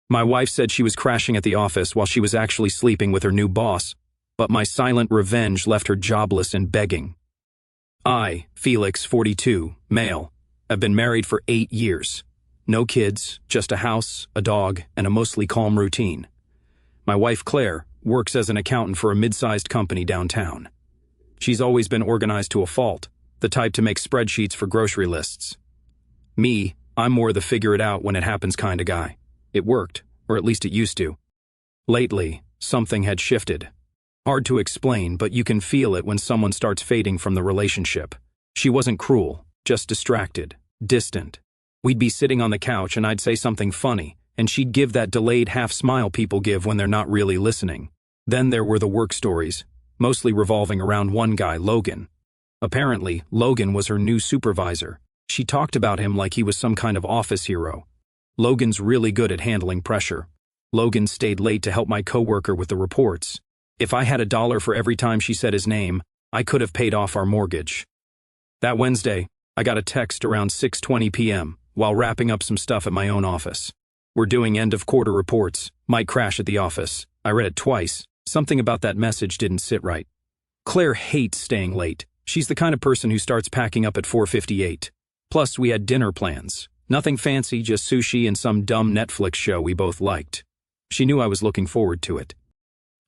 My wife said she was crashing at the office while she was actually sleeping with her new boss, but my silent revenge left her jobless and begging. I, Felix, 42, male, have been married for 8 years. No kids, just a house, a dog, and a mostly calm routine. My wife, Claire, works as an accountant for a mid-sized company downtown. She's always been organized to a fault, the type to make spreadsheets for grocery lists. Me, I'm more the figure-it-out-when-it-happens kind of guy. It worked, or at least it used to. Lately, something had shifted. Hard to explain, but you can feel it when someone starts fading from the relationship. She wasn't cruel, just distracted, distant. We'd be sitting on the couch and I'd say something funny, and she'd give that delayed half-smile people give when they're not really listening. Then there were the work stories, mostly revolving around one guy, Logan. Apparently, Logan was her new supervisor. She talked about him like he was some kind of office hero. Logan's really good at handling pressure. Logan stayed late to help my coworker with the reports. If I had $1 for every time she said his name, I could have paid off our mortgage. That Wednesday, I got a text around 6:20 p.m. while wrapping up some stuff at my own office. We're doing end-of-quarter reports. Might crash at the office. I read it twice. Something about that message didn't sit right. Claire hates staying late. She's the kind of person who starts packing up at 4:58. Plus, we had dinner plans. Nothing fancy, just sushi and some dumb Netflix show we both liked. She knew I was looking forward to it.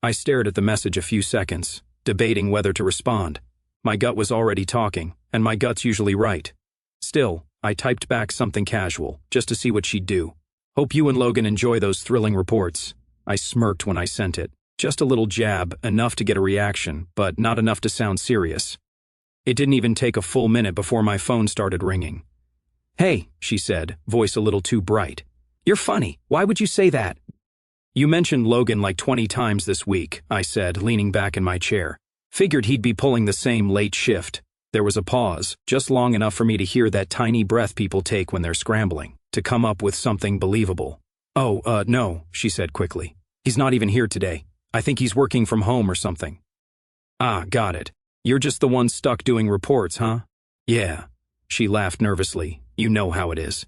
I stared at the message a few seconds, debating whether to respond. My gut was already talking, and my gut's usually right. Still, I typed back something casual, just to see what she'd do. Hope you and Logan enjoy those thrilling reports. I smirked when I sent it. Just a little jab, enough to get a reaction, but not enough to sound serious. It didn't even take a full minute before my phone started ringing. "Hey," she said, voice a little too bright. "You're funny. Why would you say that?" "You mentioned Logan like 20 times this week," I said, leaning back in my chair. Figured he'd be pulling the same late shift. There was a pause, just long enough for me to hear that tiny breath people take when they're scrambling, to come up with something believable. No, she said quickly. "He's not even here today. I think he's working from home or something." "Ah, got it. You're just the one stuck doing reports, huh?" "Yeah." She laughed nervously. "You know how it is."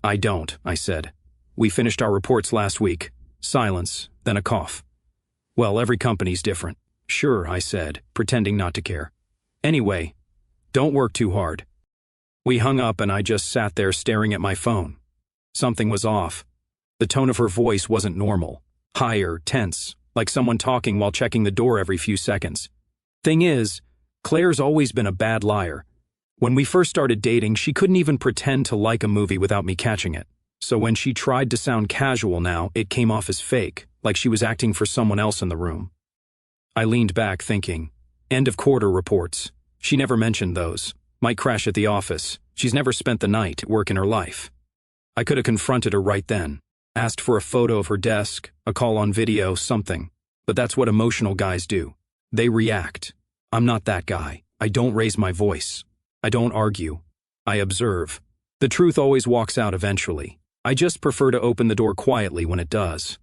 "I don't," I said. "We finished our reports last week." Silence, then a cough. "Well, every company's different." "Sure," I said, pretending not to care. "Anyway, don't work too hard." We hung up and I just sat there staring at my phone. Something was off. The tone of her voice wasn't normal. Higher, tense, like someone talking while checking the door every few seconds. Thing is, Claire's always been a bad liar. When we first started dating, she couldn't even pretend to like a movie without me catching it. So when she tried to sound casual now, it came off as fake, like she was acting for someone else in the room. I leaned back thinking, end-of-quarter reports. She never mentioned those. Might crash at the office. She's never spent the night at work in her life. I could have confronted her right then, asked for a photo of her desk, a call on video, something. But that's what emotional guys do. They react. I'm not that guy. I don't raise my voice. I don't argue. I observe. The truth always walks out eventually. I just prefer to open the door quietly when it does.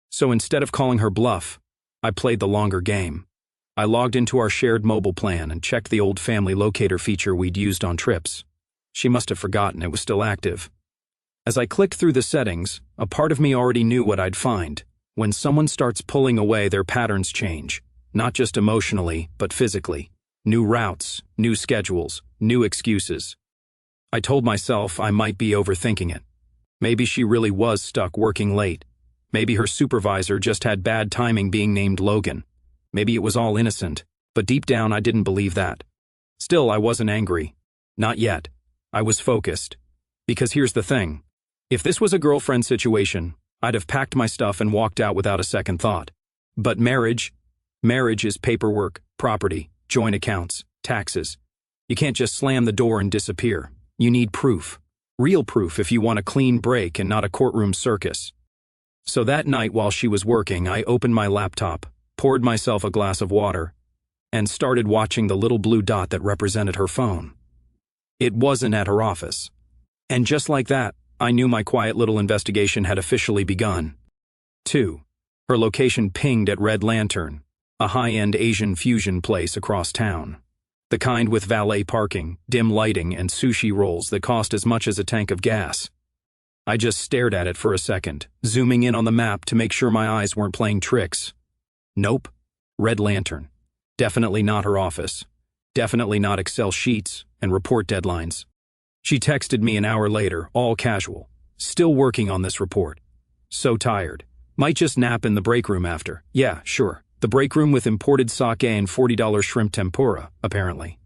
So instead of calling her bluff, I played the longer game. I logged into our shared mobile plan and checked the old family locator feature we'd used on trips. She must have forgotten it was still active. As I clicked through the settings, a part of me already knew what I'd find. When someone starts pulling away, their patterns change. Not just emotionally, but physically. New routes, new schedules, new excuses. I told myself I might be overthinking it. Maybe she really was stuck working late. Maybe her supervisor just had bad timing being named Logan. Maybe it was all innocent, but deep down I didn't believe that. Still, I wasn't angry. Not yet. I was focused. Because here's the thing. If this was a girlfriend situation, I'd have packed my stuff and walked out without a second thought. But marriage is paperwork, property, joint accounts, taxes. You can't just slam the door and disappear. You need proof. Real proof if you want a clean break and not a courtroom circus. So that night while she was working, I opened my laptop, poured myself a glass of water, and started watching the little blue dot that represented her phone. It wasn't at her office. And just like that, I knew my quiet little investigation had officially begun. 2. Her location pinged at Red Lantern, a high-end Asian fusion place across town. The kind with valet parking, dim lighting, and sushi rolls that cost as much as a tank of gas. I just stared at it for a second, zooming in on the map to make sure my eyes weren't playing tricks. Nope. Red Lantern. Definitely not her office. Definitely not Excel sheets and report deadlines. She texted me an hour later, all casual. Still working on this report. So tired. Might just nap in the break room after. Yeah, sure. The break room with imported sake and $40 shrimp tempura, apparently.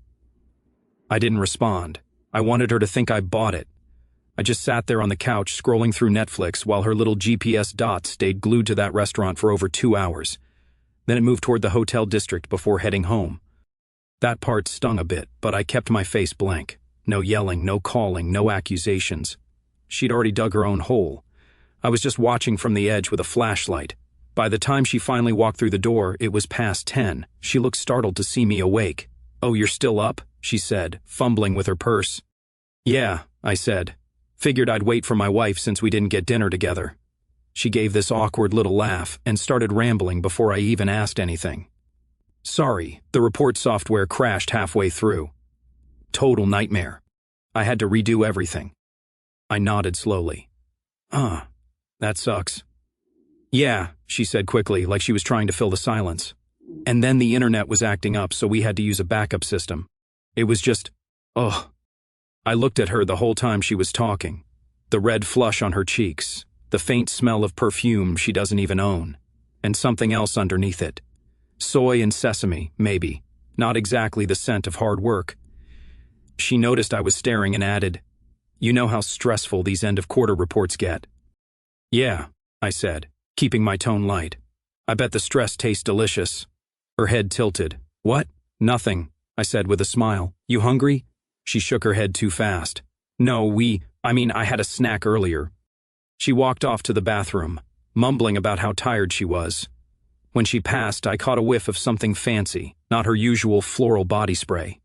I didn't respond. I wanted her to think I bought it. I just sat there on the couch scrolling through Netflix while her little GPS dot stayed glued to that restaurant for over 2 hours. Then it moved toward the hotel district before heading home. That part stung a bit, but I kept my face blank. No yelling, no calling, no accusations. She'd already dug her own hole. I was just watching from the edge with a flashlight. By the time she finally walked through the door, it was past 10. She looked startled to see me awake. "Oh, you're still up?" she said, fumbling with her purse. "Yeah," I said. "Figured I'd wait for my wife since we didn't get dinner together." She gave this awkward little laugh and started rambling before I even asked anything. "Sorry, the report software crashed halfway through. Total nightmare. I had to redo everything." I nodded slowly. That sucks." "Yeah," she said quickly, like she was trying to fill the silence. "And then the internet was acting up, so we had to use a backup system. It was just, ugh." I looked at her the whole time she was talking. The red flush on her cheeks, the faint smell of perfume she doesn't even own, and something else underneath it. Soy and sesame, maybe. Not exactly the scent of hard work. She noticed I was staring and added, "You know how stressful these end-of-quarter reports get." "Yeah," I said, keeping my tone light. "I bet the stress tastes delicious." Her head tilted. "What?" "Nothing," I said with a smile. "You hungry?" She shook her head too fast. "No, I had a snack earlier." She walked off to the bathroom, mumbling about how tired she was. When she passed, I caught a whiff of something fancy, not her usual floral body spray.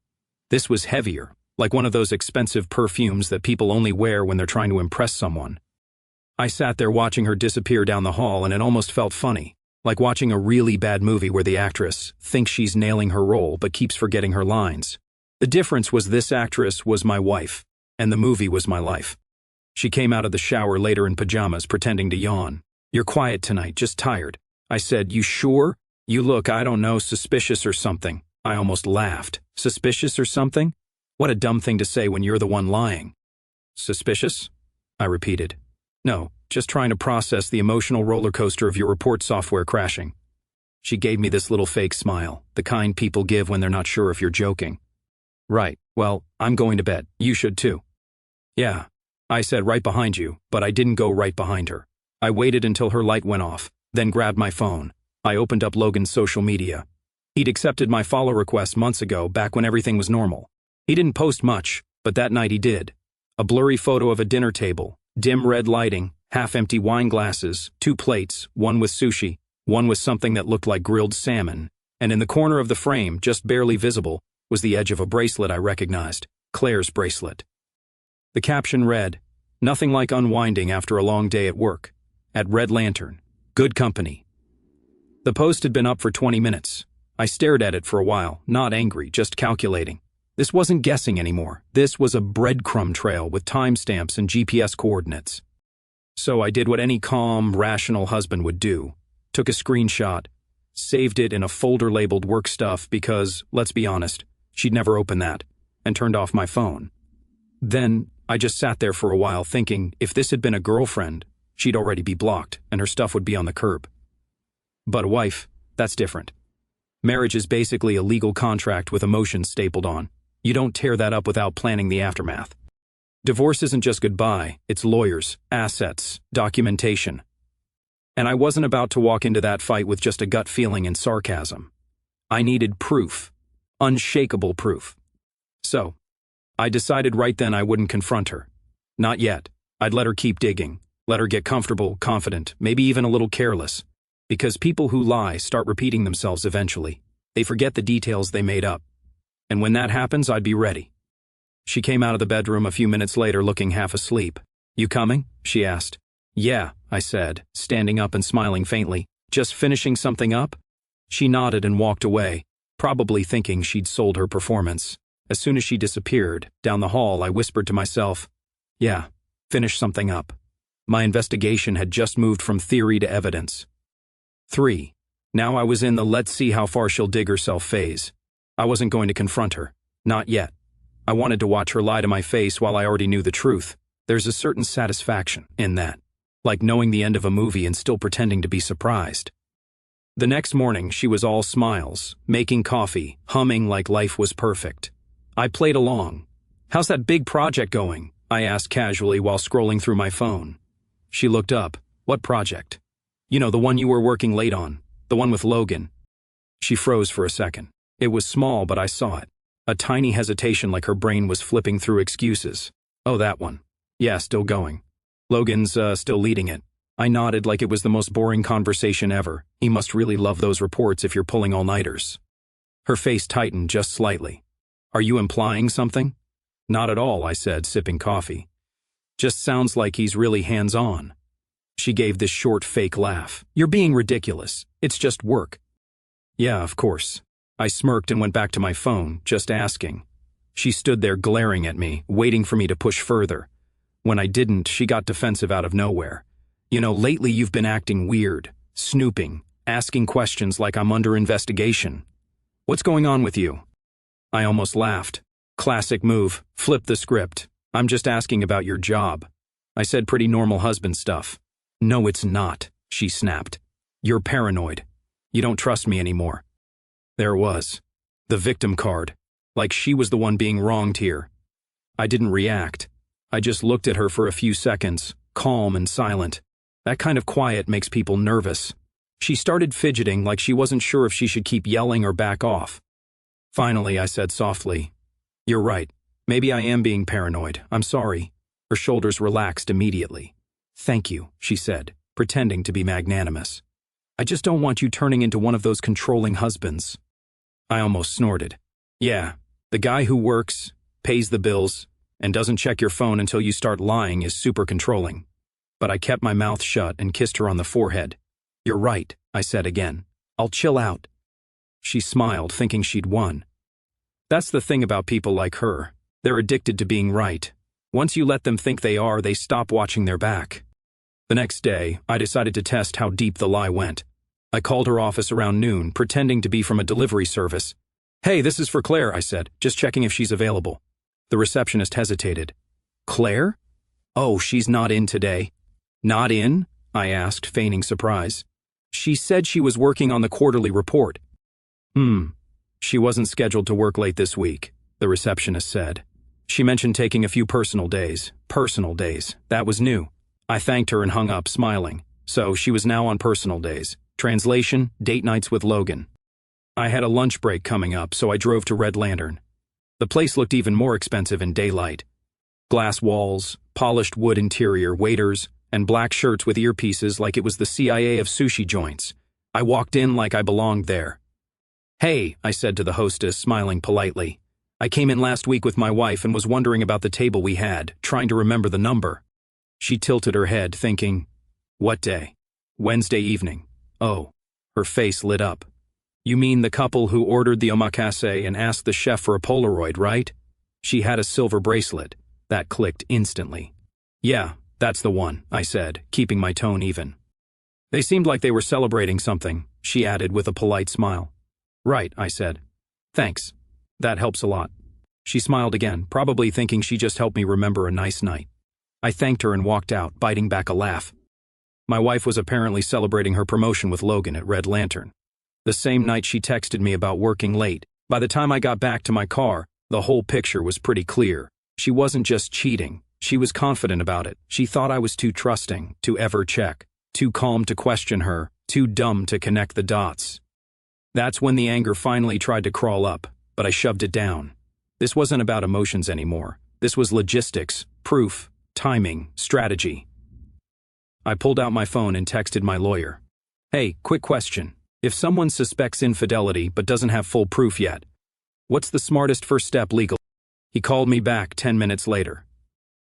This was heavier, like one of those expensive perfumes that people only wear when they're trying to impress someone. I sat there watching her disappear down the hall, and it almost felt funny, like watching a really bad movie where the actress thinks she's nailing her role but keeps forgetting her lines. The difference was this actress was my wife, and the movie was my life. She came out of the shower later in pajamas, pretending to yawn. "You're quiet tonight, just tired." I said, "You sure? You look, I don't know, suspicious or something." I almost laughed. "Suspicious or something? What a dumb thing to say when you're the one lying." "Suspicious?" I repeated. "No, just trying to process the emotional roller coaster of your report software crashing." She gave me this little fake smile, the kind people give when they're not sure if you're joking. "Right, well, I'm going to bed. You should too." "Yeah," I said, "right behind you," but I didn't go right behind her. I waited until her light went off, then grabbed my phone. I opened up Logan's social media. He'd accepted my follow request months ago, back when everything was normal. He didn't post much, but that night he did. A blurry photo of a dinner table, dim red lighting, half-empty wine glasses, 2 plates, one with sushi, one with something that looked like grilled salmon, and in the corner of the frame, just barely visible, was the edge of a bracelet I recognized, Claire's bracelet. The caption read, "Nothing like unwinding after a long day at work. At Red Lantern. Good company." The post had been up for 20 minutes. I stared at it for a while, not angry, just calculating. This wasn't guessing anymore. This was a breadcrumb trail with timestamps and GPS coordinates. So I did what any calm, rational husband would do. Took a screenshot, saved it in a folder labeled work stuff because, let's be honest, she'd never open that, and turned off my phone. Then I just sat there for a while thinking if this had been a girlfriend, she'd already be blocked and her stuff would be on the curb. But a wife, that's different. Marriage is basically a legal contract with emotions stapled on. You don't tear that up without planning the aftermath. Divorce isn't just goodbye, it's lawyers, assets, documentation. And I wasn't about to walk into that fight with just a gut feeling and sarcasm. I needed proof, unshakable proof. So, I decided right then I wouldn't confront her. Not yet. I'd let her keep digging, let her get comfortable, confident, maybe even a little careless. Because people who lie start repeating themselves eventually. They forget the details they made up. And when that happens, I'd be ready. She came out of the bedroom a few minutes later looking half asleep. "You coming?" she asked. "Yeah," I said, standing up and smiling faintly. "Just finishing something up?" She nodded and walked away, probably thinking she'd sold her performance. As soon as she disappeared, down the hall I whispered to myself, "Yeah, finish something up." My investigation had just moved from theory to evidence. 3. Now I was in the let's see how far she'll dig herself phase. I wasn't going to confront her. Not yet. I wanted to watch her lie to my face while I already knew the truth. There's a certain satisfaction in that. Like knowing the end of a movie and still pretending to be surprised. The next morning, she was all smiles, making coffee, humming like life was perfect. I played along. "How's that big project going?" I asked casually while scrolling through my phone. She looked up. "What project?" "You know, the one you were working late on. The one with Logan." She froze for a second. It was small, but I saw it. A tiny hesitation like her brain was flipping through excuses. "Oh, that one. Yeah, still going. Logan's, still leading it." I nodded like it was the most boring conversation ever. He must really love those reports if you're pulling all-nighters. Her face tightened just slightly. "Are you implying something?" "Not at all," I said, sipping coffee. "Just sounds like he's really hands-on." She gave this short fake laugh. "You're being ridiculous. It's just work." "Yeah, of course." I smirked and went back to my phone, just asking. She stood there glaring at me, waiting for me to push further. When I didn't, she got defensive out of nowhere. "You know, lately you've been acting weird, snooping, asking questions like I'm under investigation. What's going on with you?" I almost laughed. Classic move, flip the script. "I'm just asking about your job." I said pretty normal husband stuff. "No, it's not," she snapped. "You're paranoid. You don't trust me anymore." There it was. The victim card. Like she was the one being wronged here. I didn't react. I just looked at her for a few seconds, calm and silent. That kind of quiet makes people nervous. She started fidgeting like she wasn't sure if she should keep yelling or back off. Finally, I said softly, "You're right. Maybe I am being paranoid. I'm sorry." Her shoulders relaxed immediately. "Thank you," she said, pretending to be magnanimous. "I just don't want you turning into one of those controlling husbands." I almost snorted. "Yeah, the guy who works, pays the bills, and doesn't check your phone until you start lying is super controlling." But I kept my mouth shut and kissed her on the forehead. "You're right," I said again. "I'll chill out." She smiled, thinking she'd won. That's the thing about people like her. They're addicted to being right. Once you let them think they are, they stop watching their back. The next day, I decided to test how deep the lie went. I called her office around noon, pretending to be from a delivery service. "Hey, this is for Claire," I said, "just checking if she's available." The receptionist hesitated. "Claire? Oh, she's not in today." "Not in?" I asked, feigning surprise. "She said she was working on the quarterly report." She wasn't scheduled to work late this week," the receptionist said. "She mentioned taking a few personal days. Personal days. That was new." I thanked her and hung up, smiling. So she was now on personal days. Translation, date nights with Logan. I had a lunch break coming up, so I drove to Red Lantern. The place looked even more expensive in daylight. Glass walls, polished wood interior, waiters, and black shirts with earpieces like it was the CIA of sushi joints. I walked in like I belonged there. "Hey," I said to the hostess, smiling politely. "I came in last week with my wife and was wondering about the table we had, trying to remember the number." She tilted her head, thinking, "What day?" "Wednesday evening." "Oh." Her face lit up. "You mean the couple who ordered the omakase and asked the chef for a Polaroid, right?" She had a silver bracelet. That clicked instantly. "Yeah, that's the one," I said, keeping my tone even. "They seemed like they were celebrating something," she added with a polite smile. "Right," I said. "Thanks. That helps a lot." She smiled again, probably thinking she just helped me remember a nice night. I thanked her and walked out, biting back a laugh. My wife was apparently celebrating her promotion with Logan at Red Lantern. The same night she texted me about working late. By the time I got back to my car, the whole picture was pretty clear. She wasn't just cheating. She was confident about it. She thought I was too trusting to ever check, too calm to question her, too dumb to connect the dots. That's when the anger finally tried to crawl up, but I shoved it down. This wasn't about emotions anymore. This was logistics, proof, timing, strategy. I pulled out my phone and texted my lawyer. "Hey, quick question. If someone suspects infidelity but doesn't have full proof yet, what's the smartest first step legally?" He called me back 10 minutes later.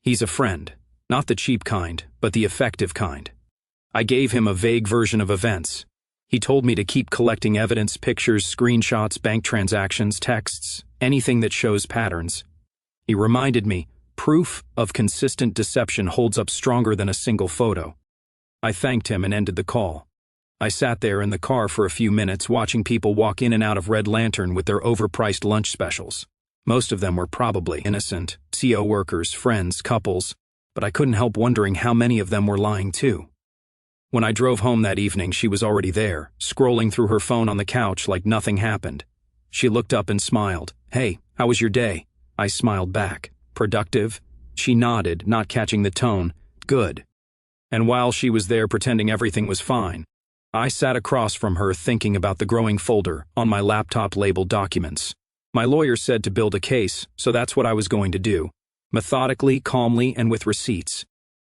He's a friend, not the cheap kind, but the effective kind. I gave him a vague version of events. He told me to keep collecting evidence, pictures, screenshots, bank transactions, texts, anything that shows patterns. He reminded me, Proof of consistent deception holds up stronger than a single photo. I thanked him and ended the call. I sat there in the car for a few minutes watching people walk in and out of Red Lantern with their overpriced lunch specials. Most of them were probably innocent, CO workers, friends, couples, but I couldn't help wondering how many of them were lying too. When I drove home that evening, she was already there, scrolling through her phone on the couch like nothing happened. She looked up and smiled. "Hey, how was your day?" I smiled back. "Productive?" She nodded, not catching the tone. "Good." And while she was there pretending everything was fine, I sat across from her thinking about the growing folder on my laptop labeled documents. My lawyer said to build a case, so that's what I was going to do. Methodically, calmly, and with receipts.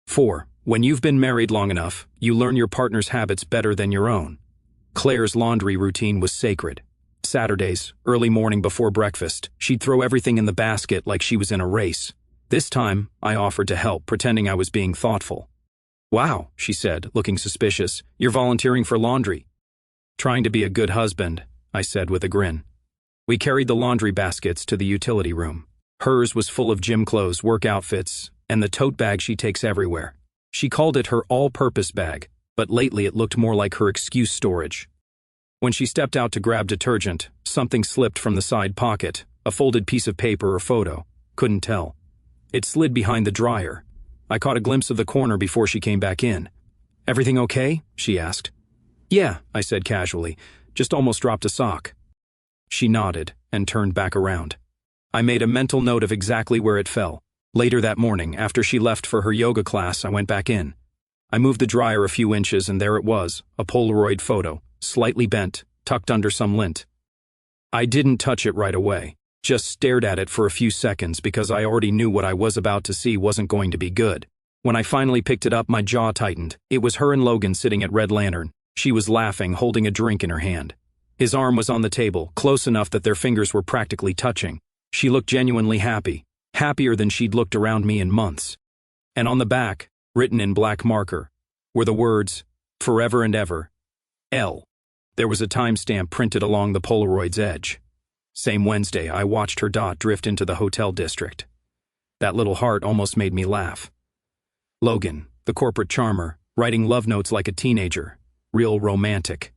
4. When you've been married long enough, you learn your partner's habits better than your own. Claire's laundry routine was sacred. Saturdays, early morning before breakfast, she'd throw everything in the basket like she was in a race. This time, I offered to help, pretending I was being thoughtful. "Wow," she said, looking suspicious. "You're volunteering for laundry." "Trying to be a good husband," I said with a grin. We carried the laundry baskets to the utility room. Hers was full of gym clothes, work outfits, and the tote bag she takes everywhere. She called it her all-purpose bag, but lately it looked more like her excuse storage. When she stepped out to grab detergent, something slipped from the side pocket, a folded piece of paper or photo. Couldn't tell. It slid behind the dryer. I caught a glimpse of the corner before she came back in. "Everything okay?" she asked. "Yeah," I said casually, "just almost dropped a sock." She nodded and turned back around. I made a mental note of exactly where it fell. Later that morning, after she left for her yoga class, I went back in. I moved the dryer a few inches and there it was, a Polaroid photo, slightly bent, tucked under some lint. I didn't touch it right away. Just stared at it for a few seconds because I already knew what I was about to see wasn't going to be good. When I finally picked it up, my jaw tightened. It was her and Logan sitting at Red Lantern. She was laughing, holding a drink in her hand. His arm was on the table, close enough that their fingers were practically touching. She looked genuinely happy, happier than she'd looked around me in months. And on the back, written in black marker, were the words, "Forever and ever, L." There was a timestamp printed along the Polaroid's edge. Same Wednesday, I watched her dot drift into the hotel district. That little heart almost made me laugh. Logan, the corporate charmer, writing love notes like a teenager. Real romantic.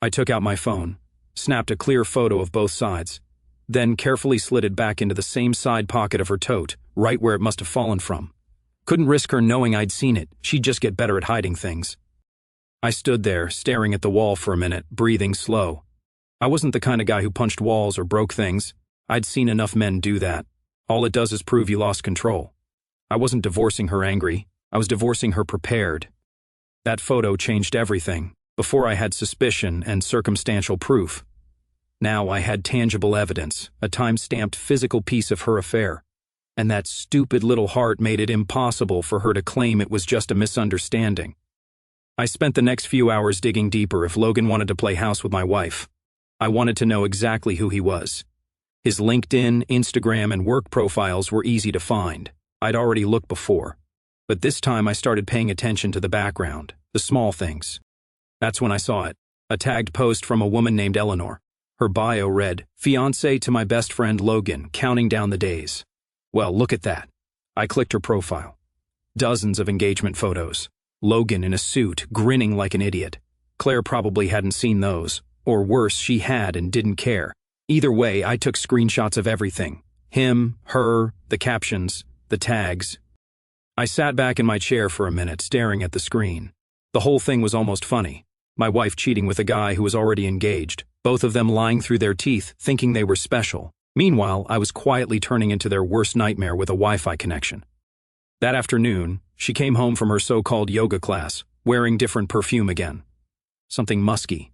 I took out my phone, snapped a clear photo of both sides, then carefully slid it back into the same side pocket of her tote, right where it must have fallen from. Couldn't risk her knowing I'd seen it. She'd just get better at hiding things. I stood there, staring at the wall for a minute, breathing slow. I wasn't the kind of guy who punched walls or broke things. I'd seen enough men do that. All it does is prove you lost control. I wasn't divorcing her angry. I was divorcing her prepared. That photo changed everything. Before I had suspicion and circumstantial proof. Now I had tangible evidence, a time-stamped physical piece of her affair. And that stupid little heart made it impossible for her to claim it was just a misunderstanding. I spent the next few hours digging deeper if Logan wanted to play house with my wife. I wanted to know exactly who he was. His LinkedIn, Instagram, and work profiles were easy to find. I'd already looked before. But this time I started paying attention to the background, the small things. That's when I saw it, a tagged post from a woman named Eleanor. Her bio read, "Fiancé to my best friend Logan, counting down the days." Well, look at that. I clicked her profile. Dozens of engagement photos. Logan in a suit, grinning like an idiot. Claire probably hadn't seen those. Or worse, she had and didn't care. Either way, I took screenshots of everything. Him, her, the captions, the tags. I sat back in my chair for a minute, staring at the screen. The whole thing was almost funny. My wife cheating with a guy who was already engaged. Both of them lying through their teeth, thinking they were special. Meanwhile, I was quietly turning into their worst nightmare with a Wi-Fi connection. That afternoon, she came home from her so-called yoga class, wearing different perfume again. Something musky.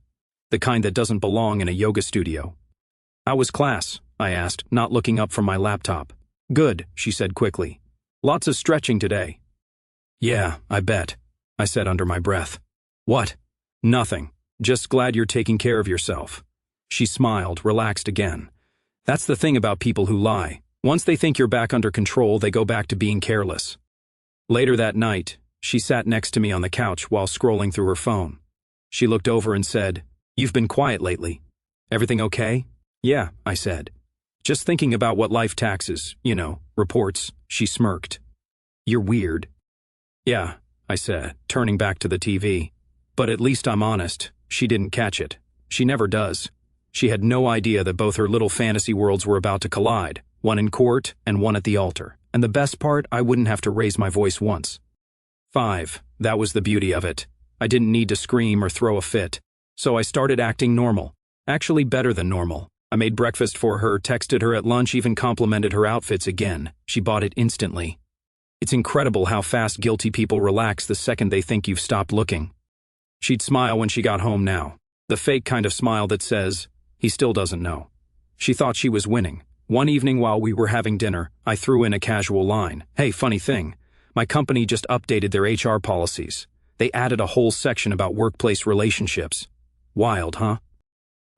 The kind that doesn't belong in a yoga studio. "How was class?" I asked, not looking up from my laptop. "Good," she said quickly. "Lots of stretching today." "Yeah, I bet," I said under my breath. "What?" "Nothing. Just glad you're taking care of yourself." She smiled, relaxed again. That's the thing about people who lie. Once they think you're back under control, they go back to being careless. Later that night, she sat next to me on the couch while scrolling through her phone. She looked over and said, "You've been quiet lately. Everything okay?" "Yeah," I said. "Just thinking about what life taxes, Reports, she smirked. You're weird. Yeah, I said, turning back to the TV. But at least I'm honest, she didn't catch it. She never does. She had no idea that both her little fantasy worlds were about to collide, one in court and one at the altar. And the best part, I wouldn't have to raise my voice once. 5. That was the beauty of it. I didn't need to scream or throw a fit. So I started acting normal. Actually better than normal. I made breakfast for her, texted her at lunch, even complimented her outfits again. She bought it instantly. It's incredible how fast guilty people relax the second they think you've stopped looking. She'd smile when she got home now. The fake kind of smile that says, he still doesn't know. She thought she was winning. One evening while we were having dinner, I threw in a casual line. Hey, funny thing. My company just updated their HR policies. They added a whole section about workplace relationships. Wild, huh?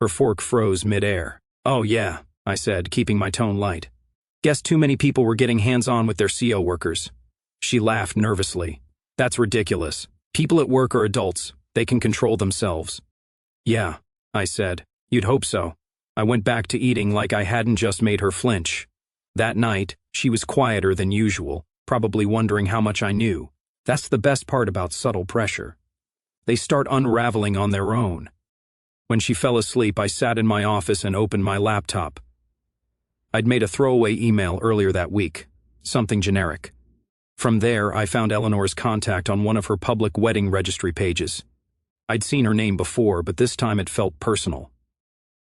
Her fork froze mid-air. Oh yeah, I said, keeping my tone light. Guess too many people were getting hands-on with their CO workers. She laughed nervously. That's ridiculous. People at work are adults. They can control themselves. Yeah, I said. You'd hope so. I went back to eating like I hadn't just made her flinch. That night, she was quieter than usual, probably wondering how much I knew. That's the best part about subtle pressure. They start unraveling on their own. When she fell asleep, I sat in my office and opened my laptop. I'd made a throwaway email earlier that week, something generic. From there, I found Eleanor's contact on one of her public wedding registry pages. I'd seen her name before, but this time it felt personal.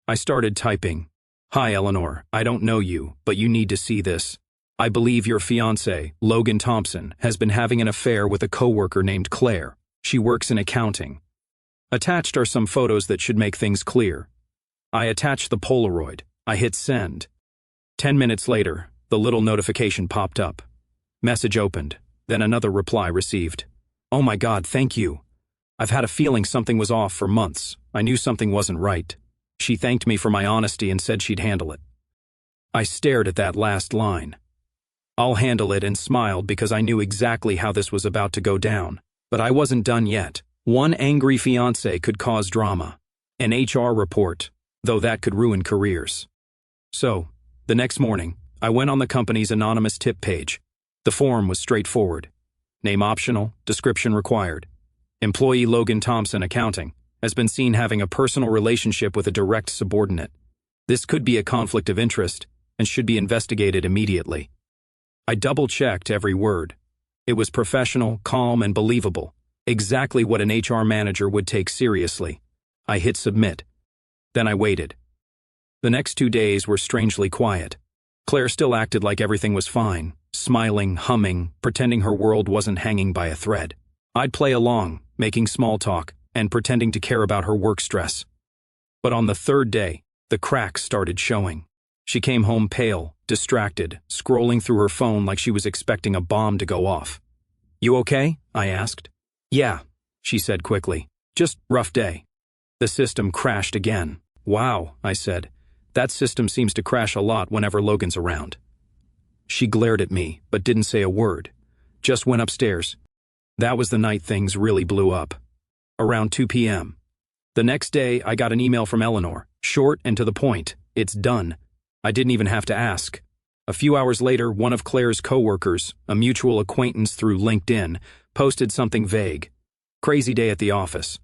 I started typing. Hi, Eleanor. I don't know you, but you need to see this. I believe your fiancé, Logan Thompson, has been having an affair with a coworker named Claire. She works in accounting. Attached are some photos that should make things clear. I attached the Polaroid. I hit send. 10 minutes later, the little notification popped up. Message opened, then another reply received. Oh my God, thank you. I've had a feeling something was off for months. I knew something wasn't right. She thanked me for my honesty and said she'd handle it. I stared at that last line. I'll handle it, and smiled because I knew exactly how this was about to go down. But I wasn't done yet. One angry fiancé could cause drama. An HR report, though that could ruin careers. So, the next morning, I went on the company's anonymous tip page. The form was straightforward. Name optional, description required. Employee Logan Thompson, accounting, has been seen having a personal relationship with a direct subordinate. This could be a conflict of interest and should be investigated immediately. I double-checked every word. It was professional, calm, and believable. Exactly what an HR manager would take seriously. I hit submit. Then I waited. The next 2 days were strangely quiet. Claire still acted like everything was fine, smiling, humming, pretending her world wasn't hanging by a thread. I'd play along, making small talk, and pretending to care about her work stress. But on the 3rd day, the cracks started showing. She came home pale, distracted, scrolling through her phone like she was expecting a bomb to go off. You okay? I asked. Yeah, she said quickly. Just rough day. The system crashed again. Wow, I said. That system seems to crash a lot whenever Logan's around. She glared at me, but didn't say a word. Just went upstairs. That was the night things really blew up. Around 2 p.m. The next day, I got an email from Eleanor, short and to the point. It's done. I didn't even have to ask. A few hours later, one of Claire's coworkers, a mutual acquaintance through LinkedIn, posted something vague. Crazy day at the office.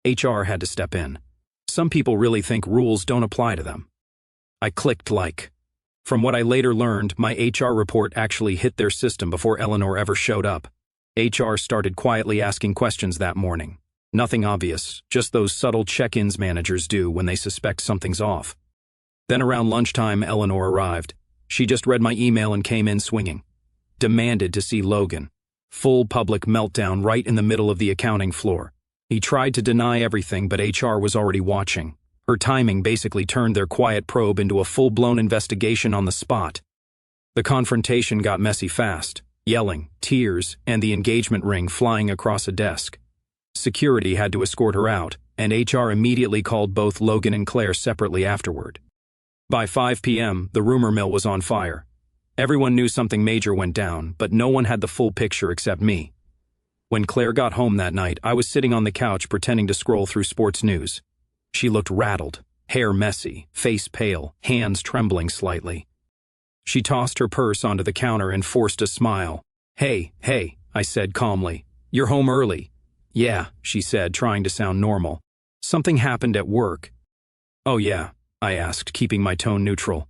HR had to step in. Some people really think rules don't apply to them. I clicked like. From what I later learned, my HR report actually hit their system before Eleanor ever showed up. HR started quietly asking questions that morning. Nothing obvious, just those subtle check-ins managers do when they suspect something's off. Then around lunchtime, Eleanor arrived. She just read my email and came in swinging. Demanded to see Logan. Full public meltdown right in the middle of the accounting floor. He tried to deny everything, but HR was already watching. Her timing basically turned their quiet probe into a full-blown investigation on the spot. The confrontation got messy fast. Yelling, tears, and the engagement ring flying across a desk. Security had to escort her out, and HR immediately called both Logan and Claire separately afterward. By 5 p.m., the rumor mill was on fire. Everyone knew something major went down, but no one had the full picture except me. When Claire got home that night, I was sitting on the couch pretending to scroll through sports news. She looked rattled, hair messy, face pale, hands trembling slightly. She tossed her purse onto the counter and forced a smile. Hey, I said calmly. You're home early. Yeah, she said, trying to sound normal. Something happened at work. Oh yeah, I asked, keeping my tone neutral.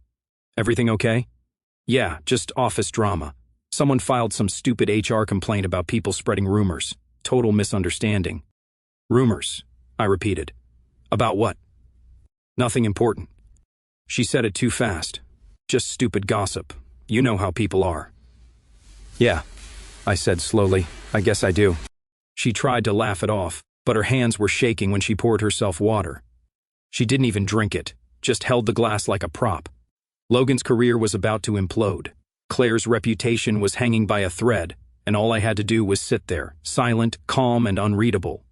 Everything okay? Yeah, just office drama. Someone filed some stupid HR complaint about people spreading rumors. Total misunderstanding. Rumors, I repeated. About what? Nothing important. She said it too fast. Just stupid gossip. You know how people are. Yeah, I said slowly. I guess I do. She tried to laugh it off, but her hands were shaking when she poured herself water. She didn't even drink it, just held the glass like a prop. Logan's career was about to implode. Claire's reputation was hanging by a thread, and all I had to do was sit there, silent, calm, and unreadable.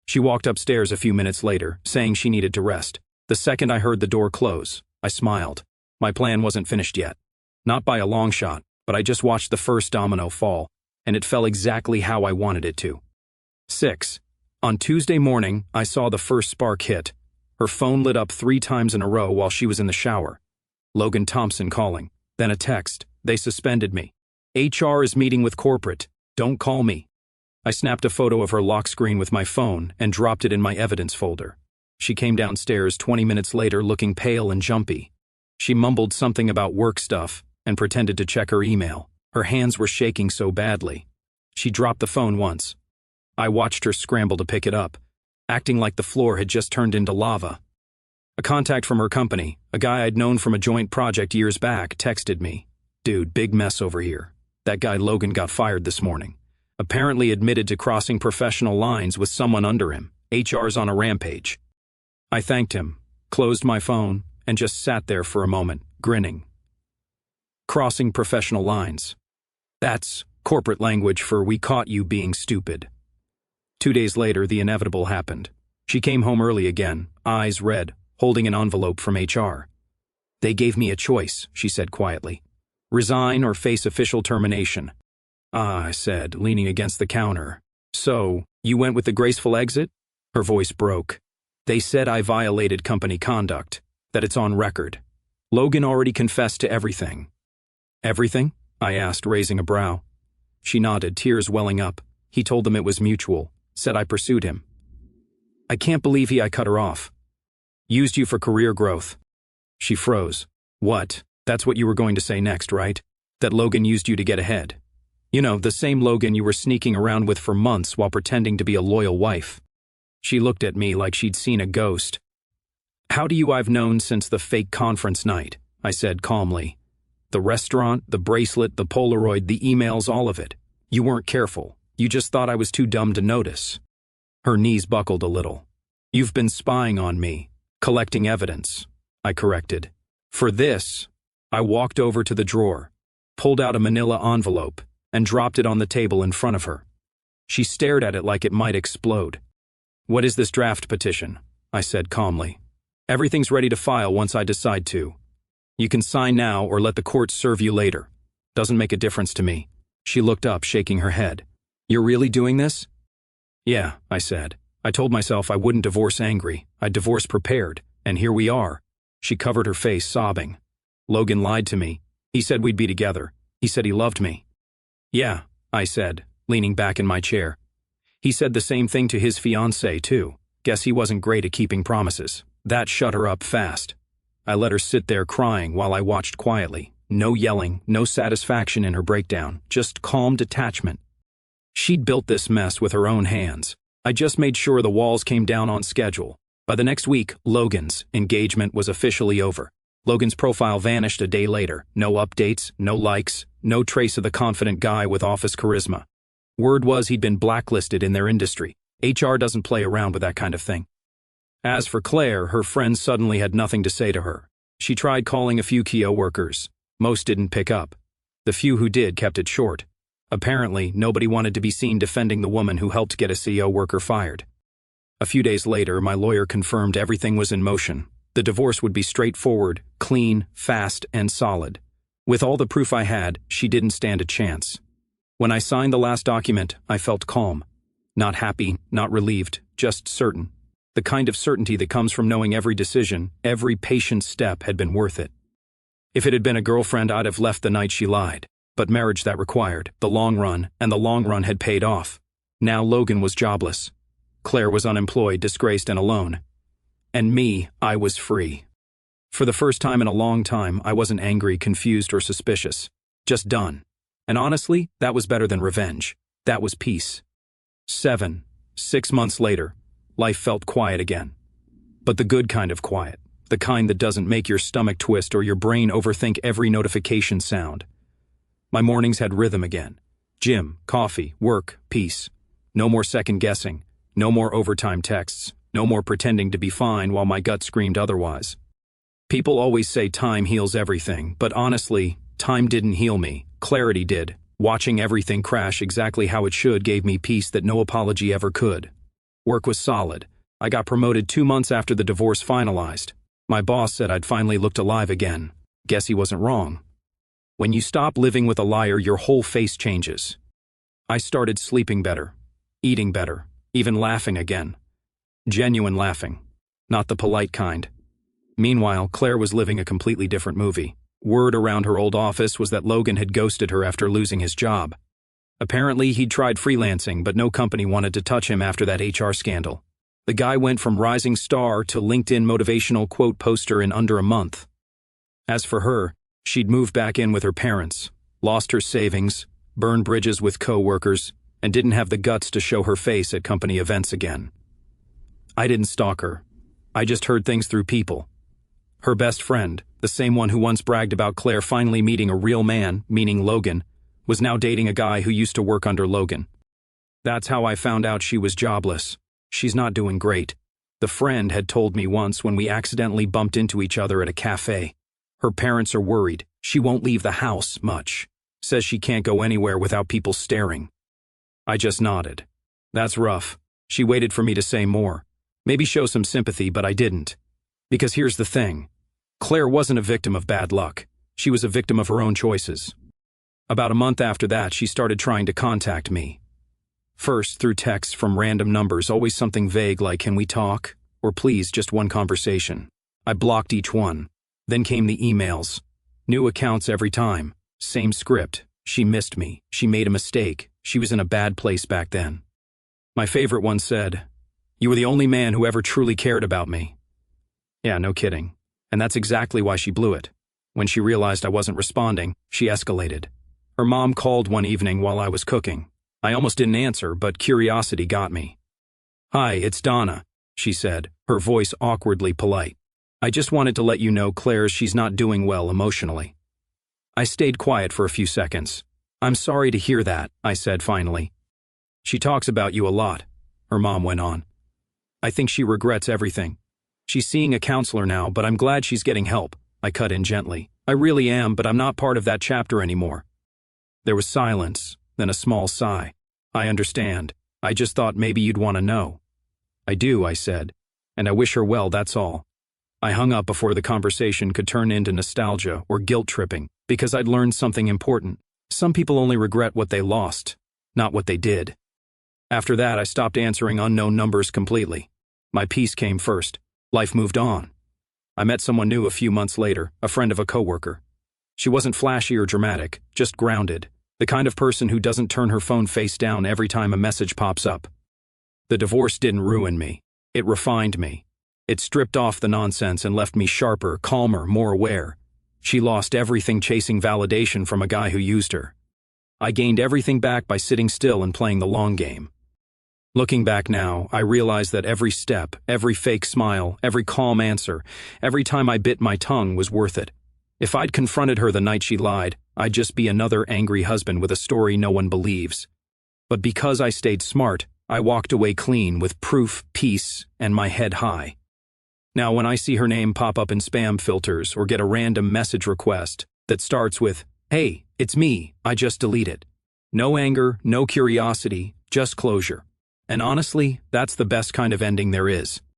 She walked upstairs a few minutes later, saying she needed to rest. The second I heard the door close, I smiled. My plan wasn't finished yet. Not by a long shot, but I just watched the first domino fall, and it fell exactly how I wanted it to. 6. On Tuesday morning, I saw the first spark hit. Her phone lit up 3 times in a row while she was in the shower. Logan Thompson calling. Then a text. They suspended me. HR is meeting with corporate. Don't call me. I snapped a photo of her lock screen with my phone and dropped it in my evidence folder. She came downstairs 20 minutes later looking pale and jumpy. She mumbled something about work stuff and pretended to check her email. Her hands were shaking so badly. She dropped the phone once. I watched her scramble to pick it up, acting like the floor had just turned into lava. A contact from her company, a guy I'd known from a joint project years back, texted me. Dude, big mess over here. That guy Logan got fired this morning. Apparently admitted to crossing professional lines with someone under him. HR's on a rampage. I thanked him, closed my phone, and just sat there for a moment, grinning. Crossing professional lines. That's corporate language for we caught you being stupid. 2 days later, the inevitable happened. She came home early again, eyes red, holding an envelope from HR. They gave me a choice, she said quietly. Resign or face official termination. Ah, I said, leaning against the counter. So, you went with the graceful exit? Her voice broke. They said I violated company conduct, that it's on record. Logan already confessed to everything. Everything? I asked, raising a brow. She nodded, tears welling up. He told them it was mutual, said I pursued him. I can't believe I cut her off. Used you for career growth. She froze. What? That's what you were going to say next, right? That Logan used you to get ahead. You know, the same Logan you were sneaking around with for months while pretending to be a loyal wife. She looked at me like she'd seen a ghost. How do you I've known since the fake conference night? I said calmly. The restaurant, the bracelet, the Polaroid, the emails, all of it. You weren't careful. You just thought I was too dumb to notice. Her knees buckled a little. You've been spying on me, collecting evidence, I corrected. For this, I walked over to the drawer, pulled out a manila envelope, and dropped it on the table in front of her. She stared at it like it might explode. What is this draft petition? I said calmly. Everything's ready to file once I decide to. You can sign now or let the court serve you later. Doesn't make a difference to me. She looked up, shaking her head. You're really doing this? Yeah, I said. I told myself I wouldn't divorce angry. I'd divorce prepared, and here we are. She covered her face, sobbing. Logan lied to me. He said we'd be together. He said he loved me. Yeah, I said, leaning back in my chair. He said the same thing to his fiancée, too. Guess he wasn't great at keeping promises. That shut her up fast. I let her sit there crying while I watched quietly. No yelling, no satisfaction in her breakdown, just calm detachment. She'd built this mess with her own hands. I just made sure the walls came down on schedule. By the next week, Logan's engagement was officially over. Logan's profile vanished a day later. No updates, no likes, no trace of the confident guy with office charisma. Word was he'd been blacklisted in their industry. HR doesn't play around with that kind of thing. As for Claire, her friends suddenly had nothing to say to her. She tried calling a few key workers. Most didn't pick up. The few who did kept it short. Apparently, nobody wanted to be seen defending the woman who helped get a CO worker fired. A few days later, my lawyer confirmed everything was in motion. The divorce would be straightforward, clean, fast, and solid. With all the proof I had, she didn't stand a chance. When I signed the last document, I felt calm. Not happy, not relieved, just certain. The kind of certainty that comes from knowing every decision, every patient step had been worth it. If it had been a girlfriend, I'd have left the night she lied. But marriage that required, the long run, and the long run had paid off. Now Logan was jobless. Claire was unemployed, disgraced, and alone. And me, I was free. For the first time in a long time, I wasn't angry, confused, or suspicious. Just done. And honestly, that was better than revenge. That was peace. 6 months later, life felt quiet again. But the good kind of quiet. The kind that doesn't make your stomach twist or your brain overthink every notification sound. My mornings had rhythm again. Gym, coffee, work, peace. No more second guessing. No more overtime texts. No more pretending to be fine while my gut screamed otherwise. People always say time heals everything, but honestly, time didn't heal me. Clarity did. Watching everything crash exactly how it should gave me peace that no apology ever could. Work was solid. I got promoted 2 months after the divorce finalized. My boss said I'd finally looked alive again. Guess he wasn't wrong. When you stop living with a liar, your whole face changes. I started sleeping better, eating better, even laughing again. Genuine laughing, not the polite kind. Meanwhile, Claire was living a completely different movie. Word around her old office was that Logan had ghosted her after losing his job. Apparently, he'd tried freelancing, but no company wanted to touch him after that HR scandal. The guy went from rising star to LinkedIn motivational quote poster in under a month. As for her, she'd moved back in with her parents, lost her savings, burned bridges with co-workers, and didn't have the guts to show her face at company events again. I didn't stalk her. I just heard things through people. Her best friend, the same one who once bragged about Claire finally meeting a real man, meaning Logan, was now dating a guy who used to work under Logan. That's how I found out she was jobless. She's not doing great. The friend had told me once when we accidentally bumped into each other at a cafe. Her parents are worried. She won't leave the house much. Says she can't go anywhere without people staring. I just nodded. That's rough. She waited for me to say more. Maybe show some sympathy, but I didn't. Because here's the thing. Claire wasn't a victim of bad luck. She was a victim of her own choices. About a month after that, she started trying to contact me. First, through texts from random numbers, always something vague like, "Can we talk?" or "Please, just one conversation." I blocked each one. Then came the emails. New accounts every time. Same script. She missed me. She made a mistake. She was in a bad place back then. My favorite one said, "You were the only man who ever truly cared about me." Yeah, no kidding. And that's exactly why she blew it. When she realized I wasn't responding, she escalated. Her mom called one evening while I was cooking. I almost didn't answer, but curiosity got me. "Hi, it's Donna," she said, her voice awkwardly polite. "I just wanted to let you know she's not doing well emotionally." I stayed quiet for a few seconds. "I'm sorry to hear that," I said finally. "She talks about you a lot," her mom went on. "I think she regrets everything. She's seeing a counselor now, but I'm glad she's getting help," I cut in gently. "I really am, but I'm not part of that chapter anymore." There was silence, then a small sigh. "I understand. I just thought maybe you'd want to know." "I do," I said, "and I wish her well, that's all." I hung up before the conversation could turn into nostalgia or guilt-tripping, because I'd learned something important. Some people only regret what they lost, not what they did. After that, I stopped answering unknown numbers completely. My peace came first. Life moved on. I met someone new a few months later, a friend of a coworker. She wasn't flashy or dramatic, just grounded. The kind of person who doesn't turn her phone face down every time a message pops up. The divorce didn't ruin me. It refined me. It stripped off the nonsense and left me sharper, calmer, more aware. She lost everything chasing validation from a guy who used her. I gained everything back by sitting still and playing the long game. Looking back now, I realize that every step, every fake smile, every calm answer, every time I bit my tongue was worth it. If I'd confronted her the night she lied, I'd just be another angry husband with a story no one believes. But because I stayed smart, I walked away clean with proof, peace, and my head high. Now when I see her name pop up in spam filters or get a random message request that starts with, "Hey, it's me," I just delete it. No anger, no curiosity, just closure. And honestly, that's the best kind of ending there is.